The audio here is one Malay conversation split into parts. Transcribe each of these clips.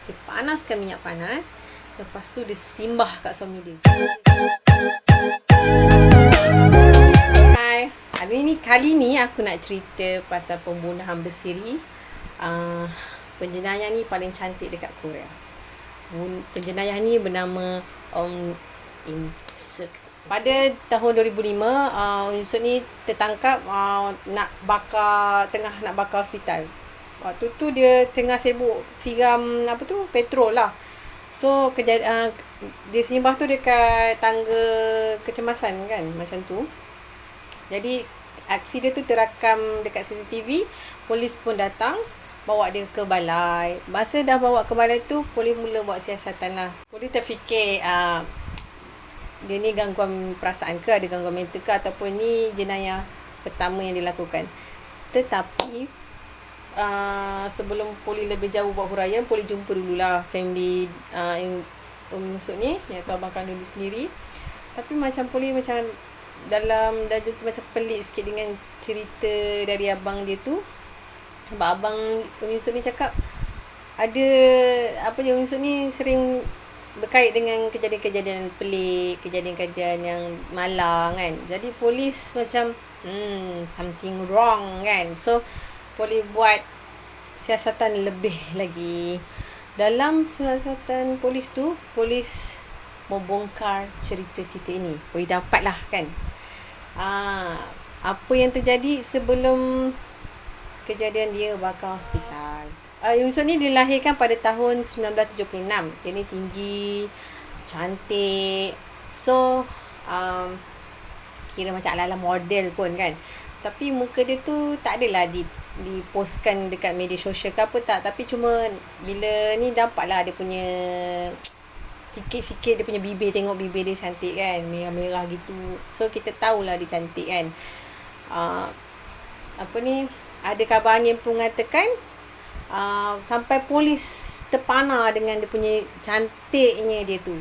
Dia panaskan minyak panas. Lepas tu dia simbah kat suami dia. Hai, kali ni aku nak cerita pasal pembunuhan bersiri. Penjenayah ni paling cantik dekat Korea. Penjenayah ni bernama In Suk. Pada tahun 2005, In Suk ni tertangkap tengah nak bakar hospital. Waktu tu dia tengah sibuk siram petrol lah. So dia sembah tu dekat tangga kecemasan kan, macam tu. Jadi aksi dia tu terakam dekat CCTV. Polis pun datang bawa dia ke balai. Masa dah bawa ke balai tu, polis mula buat siasatan lah. Polis terfikir dia ni gangguan perasaan ke, ada gangguan mental ke, ataupun ni jenayah pertama yang dilakukan. Tetapi sebelum polis lebih jauh buat huraian, polis jumpa dululah family Insuk ni, iaitu abang kandung dia sendiri. Tapi macam polis macam dalam dah macam pelik sikit dengan cerita dari abang dia tu. Sebab abang Insuk ni cakap ada Insuk ni sering berkait dengan kejadian-kejadian pelik, kejadian-kejadian yang malang kan. Jadi polis macam something wrong kan. So polis buat siasatan lebih lagi. Dalam siasatan polis tu, polis membongkar cerita-cerita ini. Polis dapat lah kan. Apa yang terjadi sebelum kejadian dia bakar hospital. Insuk ni dilahirkan pada tahun 1976. Dia ni tinggi, cantik. So kira macam ala-ala model pun kan. Tapi muka dia tu tak adalah dipostkan dekat media sosial ke apa tak. Tapi cuma bila ni nampak lah dia punya sikit-sikit dia punya bibir. Tengok bibir dia cantik kan, merah-merah gitu. So kita tahulah dia cantik kan. Ada kabar angin pun mengatakan sampai polis terpana dengan dia punya cantiknya dia tu.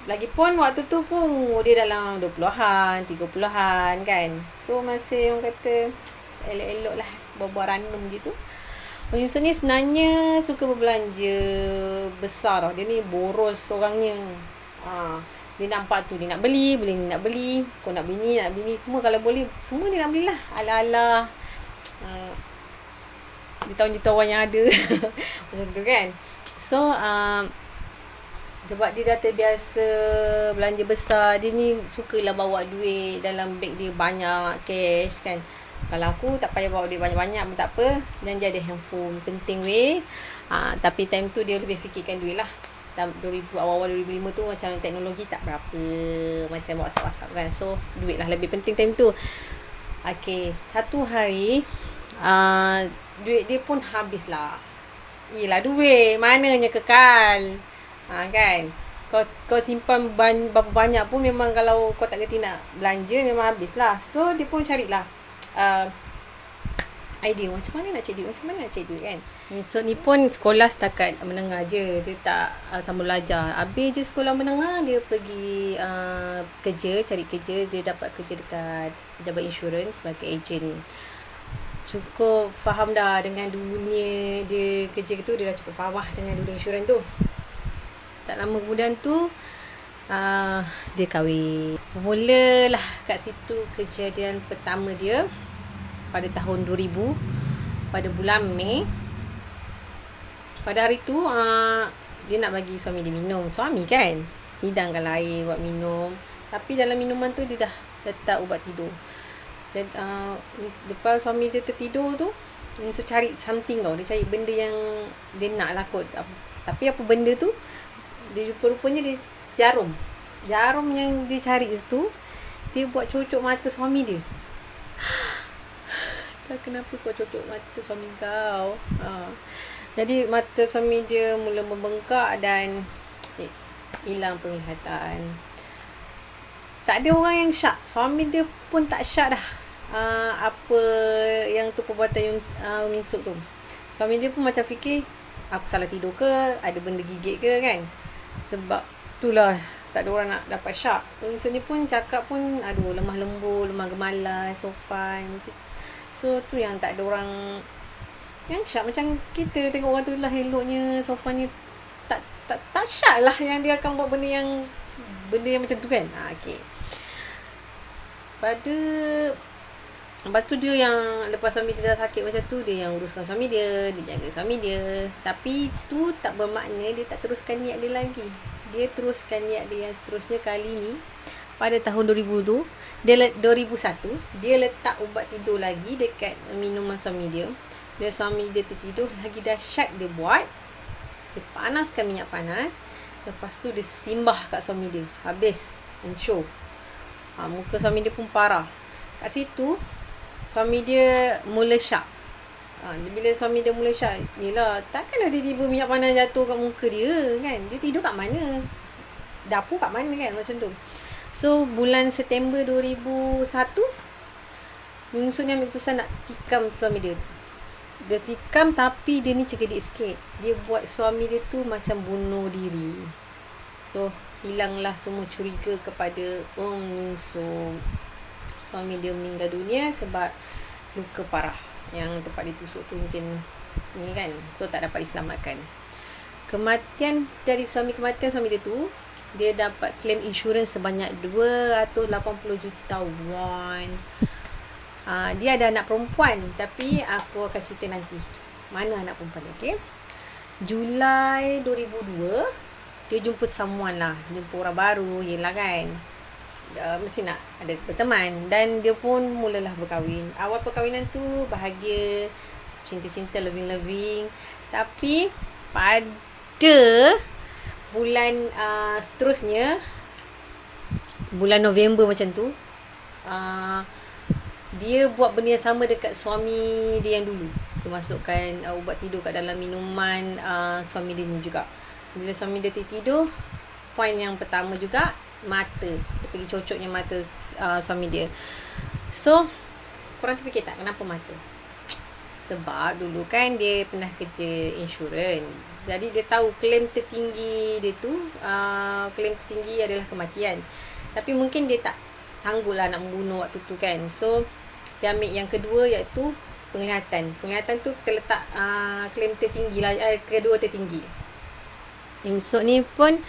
Lagipun waktu tu pun dia dalam 20-an, 30-an kan. So masih orang kata elok-elok lah, buat-buat random gitu. Insuk ni sebenarnya suka berbelanja besar tau. Dia ni boros orangnya. Dia nampak tu dia nak beli, ni nak beli. Kau nak beli ni, semua kalau boleh semua dia nak belilah. Ala-ala jutawan yang ada. Macam tu kan. So sebab dia dah terbiasa belanja besar, dia ni sukalah bawa duit dalam beg dia banyak, cash kan. Kalau aku tak payah bawa duit banyak-banyak pun tak apa, dan dia ada handphone, penting weh. Tapi time tu dia lebih fikirkan duit lah. Awal-awal 2005 tu macam teknologi tak berapa, macam WhatsApp kan. So duit lah lebih penting time tu. Okay, satu hari duit dia pun habis lah. Yelah, duit mananya kekal. Kan, kau simpan berapa banyak pun memang kalau kau tak kerti nak belanja memang habis lah. So dia pun carilah idea macam mana nak cari duit kan. So ni pun sekolah setakat menengah je, dia tak sambung belajar. Habis je sekolah menengah, dia pergi cari kerja. Dia dapat kerja dekat pejabat insurans sebagai ejen. Cukup faham dah dengan dunia dia kerja tu. Dia dah cukup faham lah dengan dunia insurans tu. Tak lama kemudian tu dia kahwin. Mulalah kat situ kejadian pertama dia pada tahun 2000, pada bulan Mei. Pada hari tu dia nak bagi suami dia minum. Suami kan hidangkan air buat minum, tapi dalam minuman tu dia dah letak ubat tidur. Jadi lepas suami dia tertidur tu, dia cari something tau. Dia cari benda yang dia nak lah kot. Tapi apa benda tu, dia rupanya dia jarum yang dia cari tu, dia buat cucuk mata suami dia. Kenapa kau cucuk mata suami kau? Jadi mata suami dia mula membengkak dan hilang penglihatan. Tak ada orang yang syak. Suami dia pun tak syak dah. Apa yang tu perbuatan Insuk tu. Suami dia pun macam fikir, aku salah tidur ke, ada benda gigit ke kan. Sebab itulah tak ada orang nak dapat syak. Insuk ni pun cakap pun lemah lembut, lemah gemalas, sopan. So tu yang tak ada orang Kan syak macam kita tengok orang tu lah eloknya, sopannya, tak syak lah yang dia akan buat benda yang macam tu kan. Okey. Pada Lepas tu dia yang lepas suami dia dah sakit macam tu, dia yang uruskan suami dia jaga suami dia. Tapi tu tak bermakna dia tak teruskan niat dia lagi. Dia teruskan niat dia yang seterusnya. Kali ni pada tahun 2001 dia letak ubat tidur lagi dekat minuman suami dia. Bila suami dia tertidur, lagi dahsyat dia buat, dia panaskan minyak panas. Lepas tu dia simbah kat suami dia. Habis hancur. Muka suami dia pun parah. Kat situ suami dia mula syak. Bila suami dia mula syak, yelah, takkanlah tiba-tiba minyak panas jatuh kat muka dia kan. Dia tidur kat mana, dapur kat mana kan, macam tu. So bulan September 2001, Yungsuk ni ambil keputusan nak tikam suami dia. Dia tikam, tapi dia ni cegedik sikit. Dia buat suami dia tu macam bunuh diri. So hilanglah semua curiga kepada Yungsuk. Suami dia meninggal dunia sebab luka parah. Yang tempat ditusuk tu mungkin ni kan, so tak dapat diselamatkan. Kematian suami dia tu, dia dapat claim insurans sebanyak 280 juta won. Dia ada anak perempuan, tapi aku akan cerita nanti mana anak perempuan dia. Okay? Julai 2002 dia jumpa someone lah, jumpa orang baru. Yelah kan, mesti nak ada berteman. Dan dia pun mulalah berkahwin. Awal perkahwinan tu bahagia, cinta-cinta, loving-loving. Tapi pada bulan seterusnya, bulan November macam tu, dia buat benda yang sama dekat suami dia yang dulu. Dia masukkan ubat tidur kat dalam minuman suami dia ni juga. Bila suami dia tertidur, poin yang pertama juga, mata. Dia pergi cocoknya mata suami dia. So korang terfikir tak kenapa mata? Sebab dulu kan dia pernah kerja insurans. Jadi dia tahu claim tertinggi dia tu, claim tertinggi adalah kematian. Tapi mungkin dia tak sanggup lah nak membunuh waktu tu kan. So dia ambil yang kedua, iaitu penglihatan. Penglihatan tu terletak claim tertinggi lah, kedua tertinggi. Yungsuk ni pun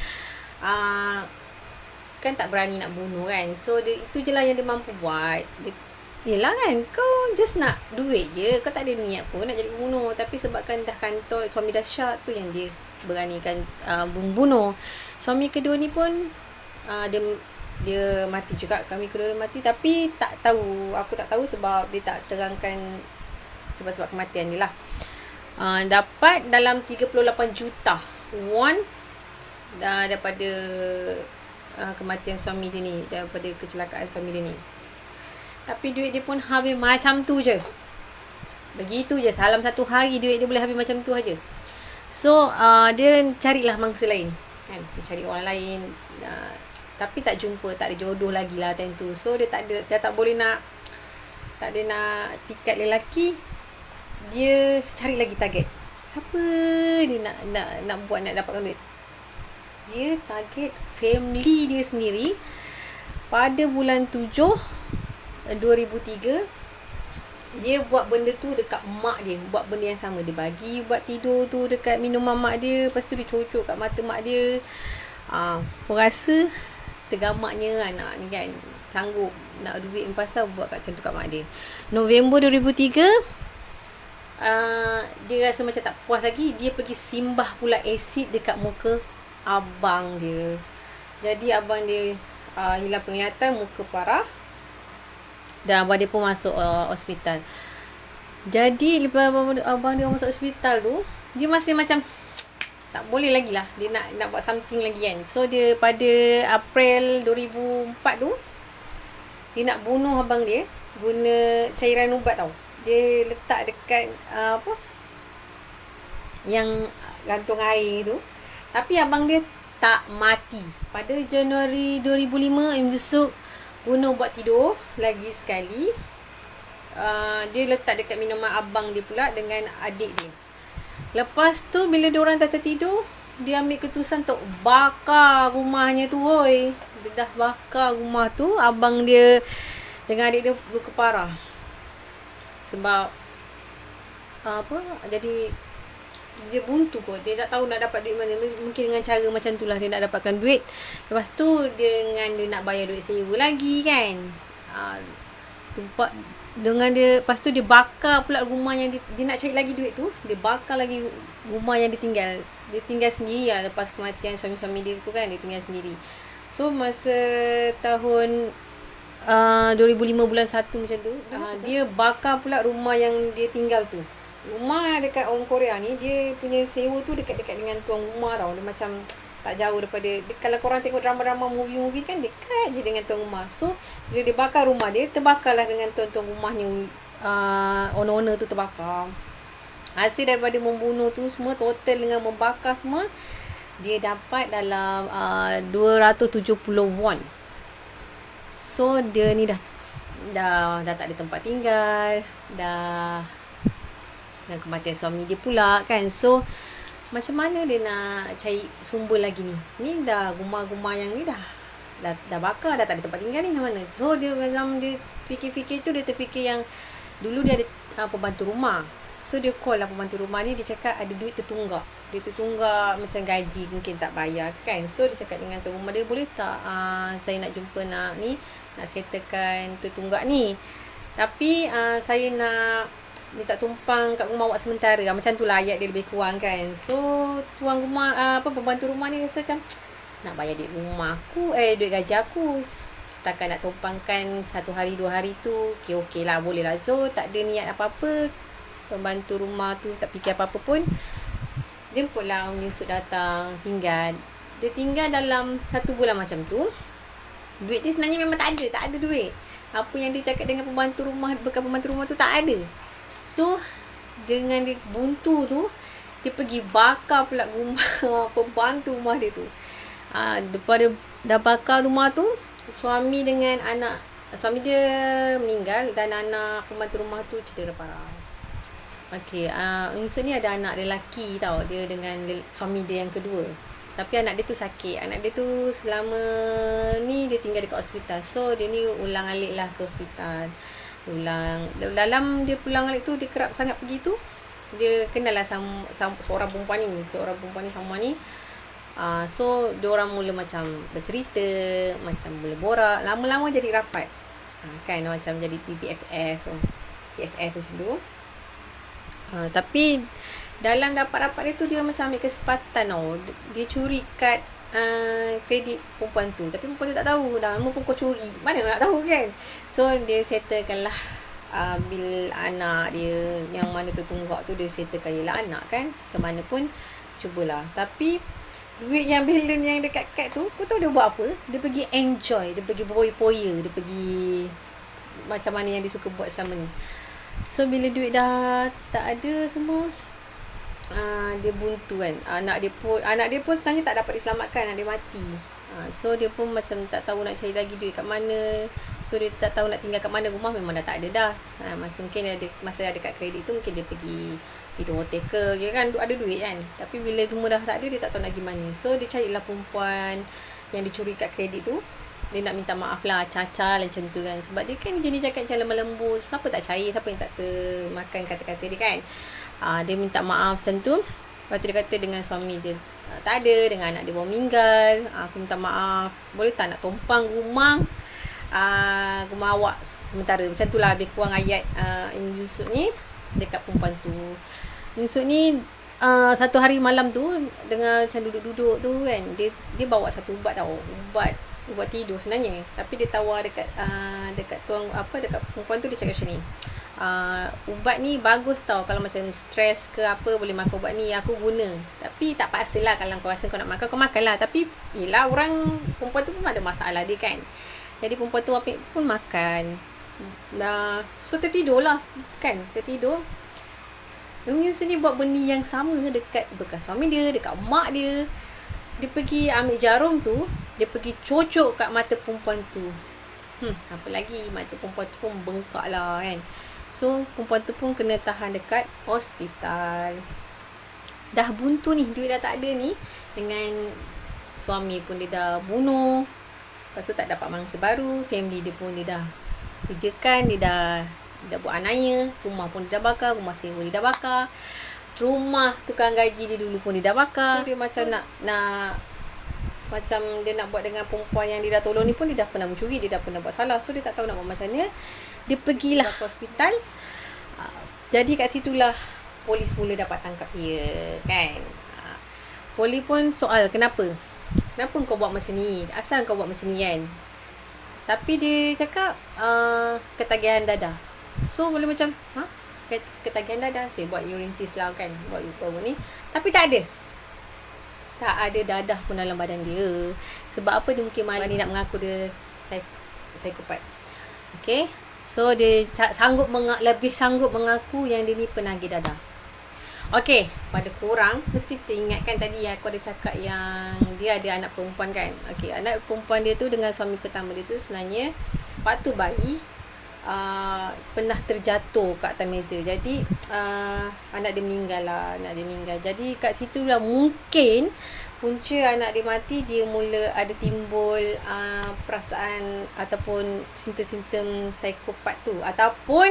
kan tak berani nak bunuh kan. So itu je lah yang dia mampu buat. Yelah kan, kau just nak duit je, kau tak ada niat pun nak jadi pembunuh. Tapi sebabkan dah kantor suami dah syak tu, yang dia beranikan membunuh. Suami kedua ni pun dia mati juga. Kami kedua dia mati, tapi aku tak tahu sebab dia tak terangkan sebab kematian dia lah. Dapat dalam 38 juta won daripada kematian suami dia ni, daripada kecelakaan suami dia ni. Tapi duit dia pun habis macam tu je. Begitu je, dalam satu hari duit dia boleh habis macam tu aja. So dia carilah mangsa lain kan, dia cari orang lain, tapi tak jumpa, tak ada jodoh lagi lah time tu. So dia tak ada nak pikat lelaki. Dia cari lagi target. Siapa dia nak buat, nak dapatkan duit? Dia target family dia sendiri. Pada bulan 7 2003, dia buat benda tu dekat mak dia. Buat benda yang sama. Dia bagi ubat tidur tu dekat minuman mak dia. Lepas tu dia cocok kat mata mak dia. Aku rasa tergamaknya anak ni kan, sanggup nak duit pasal buat macam tu kat mak dia. November 2003, dia rasa macam tak puas lagi. Dia pergi simbah pula asid dekat muka abang dia. Jadi abang dia hilang penglihatan, muka parah, dan abang dia pun masuk hospital. Jadi lepas abang dia masuk hospital tu, dia masih macam tak boleh lagi lah. Dia nak buat something lagi kan. So dia pada April 2004 tu, dia nak bunuh abang dia guna cairan ubat tau. Dia letak dekat yang gantung air tu. Tapi abang dia tak mati. Pada Januari 2005, Yungsuk guna ubat tidur lagi sekali. Dia letak dekat minuman abang dia pula dengan adik dia. Lepas tu bila diorang dah tertidur, dia ambil keputusan untuk bakar rumahnya tu. Dia dah bakar rumah tu. Abang dia dengan adik dia luka parah. Sebab apa, jadi dia buntu kot. Dia tak tahu nak dapat duit mana. Mungkin dengan cara macam tu lah dia nak dapatkan duit. Lepas tu dengan dia nak bayar duit sewa lagi kan. Tempat dengan dia, lepas tu dia bakar pula rumah yang dia nak cari lagi duit tu. Dia bakar lagi rumah yang ditinggal. Dia tinggal sendiri lah lepas kematian suami-suami dia tu kan. Dia tinggal sendiri. So masa tahun 2005 bulan 1 macam tu, dia bakar pula rumah yang dia tinggal tu. Rumah dekat orang Korea ni, dia punya sewa tu dekat-dekat dengan tuan rumah tau. Dia macam tak jauh daripada kalau korang tengok drama-drama movie-movie kan dekat je dengan tuan rumah. So bila dia bakar rumah dia, terbakarlah dengan tuan-tuan rumahnya, owner-owner tu terbakar. Hasil daripada membunuh tu semua, total dengan membakar semua, dia dapat dalam 270 won. So dia ni dah tak ada tempat tinggal, dah dengan kematian suami dia pula kan. So macam mana dia nak cari sumber lagi ni? Ni dah rumah-rumah yang ni dah bakar, dah tak ada tempat tinggal ni mana. So dia macam dia fikir-fikir tu, dia terfikir yang dulu dia ada pembantu rumah. So dia call lah pembantu rumah ni, dia cakap ada duit tertunggak. Dia tertunggak macam gaji mungkin tak bayar kan. So dia cakap dengan tuan rumah dia, boleh tak saya nak jumpa nak settlekan tertunggak ni. Tapi saya nak minta tumpang kat rumah awak sementara. Macam tu lah ayat dia lebih kurang kan. So tuan rumah, pembantu rumah ni rasa macam nak bayar duit rumah aku, duit gaji aku, setakat nak tumpangkan 1 hari 2 hari tu, okey lah, boleh lah. So tak ada niat apa-apa. Pembantu rumah tu tak fikir apa-apa pun, jemputlah Om Yusuf datang tinggal. Dia tinggal dalam 1 bulan macam tu. Duit dia sebenarnya memang tak ada duit. Apa yang dia cakap dengan pembantu rumah, bekas pembantu rumah tu tak ada. So dengan dia buntu tu, dia pergi bakar pula rumah pembantu rumah dia tu. Lepas dia dah bakar rumah tu, suami dengan anak, suami dia meninggal dan anak pembantu rumah tu cedera parah. Okey, Yusuf ni ada anak lelaki tau. Dia dengan suami dia yang kedua. Tapi anak dia tu sakit. Anak dia tu selama ni dia tinggal dekat hospital. So dia ni ulang alik lah ke hospital. Dalam dia pulang alik tu, dia kerap sangat pergi tu, dia kenal lah seorang perempuan ni sama ni. So dia orang mula macam bercerita, macam mula borak, lama-lama jadi rapat kan, macam jadi BFF macam tu. Tapi dalam rapat-rapat dia tu, dia macam ambil kesempatan tau. Dia curi kad kredit perempuan tu. Tapi perempuan tu tak tahu dah. Lama pun kau curi, mana nak tahu kan. So dia settlekan lah bil anak dia. Yang mana tu tunggak tu dia settlekan. Yelah anak kan, macam mana pun cubalah. Tapi duit yang balance yang dekat kad tu, kau tahu dia buat apa? Dia pergi enjoy, dia pergi berpoya-poya, dia pergi macam mana yang dia suka buat selama ni. So bila duit dah tak ada semua, dia buntu kan. Anak dia pun sebenarnya tak dapat diselamatkan, anak dia mati. So dia pun macam tak tahu nak cari lagi duit kat mana. So dia tak tahu nak tinggal kat mana. Rumah memang dah tak ada dah. Masa ada kad kredit tu, mungkin dia pergi tidur hotel ke, dia kan ada duit kan. Tapi bila semua dah tak ada, dia tak tahu nak pergi mana. So dia carilah perempuan yang dicuri kad kredit tu. Dia nak minta maaf lah, caca macam tu kan. Sebab dia kan jenis cakap macam lemah lembut. Siapa tak cair, siapa yang tak termakan kata-kata dia kan. Dia minta maaf macam tu. Lepas tu dia kata dengan suami dia tak ada, dengan anak dia baru meninggal, aku minta maaf, boleh tak nak tumpang rumah awak sementara. Macam tu lah lebih kurang ayat Yusuf ni dekat perempuan tu. Yusuf ni satu hari malam tu, dengan macam duduk-duduk tu kan, dia bawa satu ubat tau, ubat tidur sebenarnya. Tapi dia tawar dekat dekat perempuan tu. Dia cakap macam ni, ubat ni bagus tau, kalau macam stres ke apa, boleh makan ubat ni, aku guna. Tapi tak paksa lah, kalau kau rasa kau nak makan, kau makan lah. Tapi yelah, perempuan tu pun ada masalah dia kan. Jadi perempuan tu pun makan. So tertidur lah kan, tertidur. Yusuf ni buat benda yang sama dekat bekas suami dia, dekat mak dia. Dia pergi ambil jarum tu, dia pergi cocok kat mata perempuan tu. Apa lagi, mata perempuan tu pun bengkak lah kan. So perempuan tu pun kena tahan dekat hospital. Dah buntu ni, duit dah tak ada ni, dengan suami pun dia dah bunuh. Lepas tu tak dapat mangsa baru, family dia pun dia dah kerjakan, dia dah dia buat anaya, rumah pun dia dah bakar, rumah sewa dia dah bakar, rumah tukang gaji dia dulu pun dia dah bakar. So dia macam nak macam dia nak buat dengan perempuan yang dia dah tolong ni pun, dia dah pernah mencuri, dia dah pernah buat salah. So dia tak tahu nak buat macam mana. Dia pergilah ke hospital. Jadi kat situlah polis mula dapat tangkap dia, kan. Polis pun soal, kenapa kau buat macam ni, asal kau buat macam ni, kan. Tapi dia cakap ketagihan dadah. So boleh macam ketagihan dadah, saya buat urine test lah, kan, buat ni. Tapi tak ada dadah pun dalam badan dia. Sebab apa? Dia mungkin malu, dia nak mengaku dia psikopat. Okay, so dia lebih sanggup mengaku yang dia ni penagih dadah. Okay, pada korang mesti teringatkan tadi aku ada cakap yang dia ada anak perempuan, kan. Okay, anak perempuan dia tu dengan suami pertama dia tu sebenarnya waktu bayi pernah terjatuh kat atas meja. Jadi anak dia meninggal. Jadi kat situ lah mungkin punca anak dia mati, dia mula ada timbul perasaan ataupun simptom-simptom psikopat tu, ataupun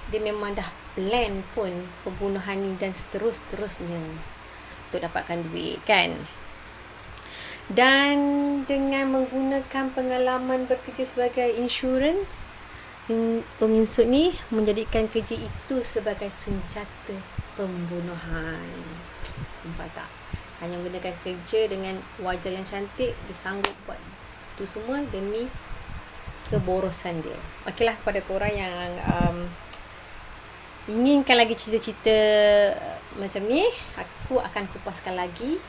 dia memang dah plan pun pembunuhan ni dan seterusnya untuk dapatkan duit, kan. Dan dengan menggunakan pengalaman bekerja sebagai insurans, Insut ni menjadikan kerja itu sebagai senjata pembunuhan. Nampak tak? Hanya menggunakan kerja dengan wajah yang cantik, dia sanggup buat tu semua demi keborosan dia. Okeylah, kepada korang yang inginkan lagi cerita-cerita macam ni, aku akan kupaskan lagi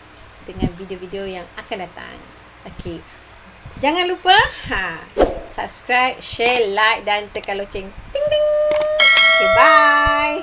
dengan video-video yang akan datang. Okey. Jangan lupa subscribe, share, like dan tekan loceng. Ting ting. Okay, bye.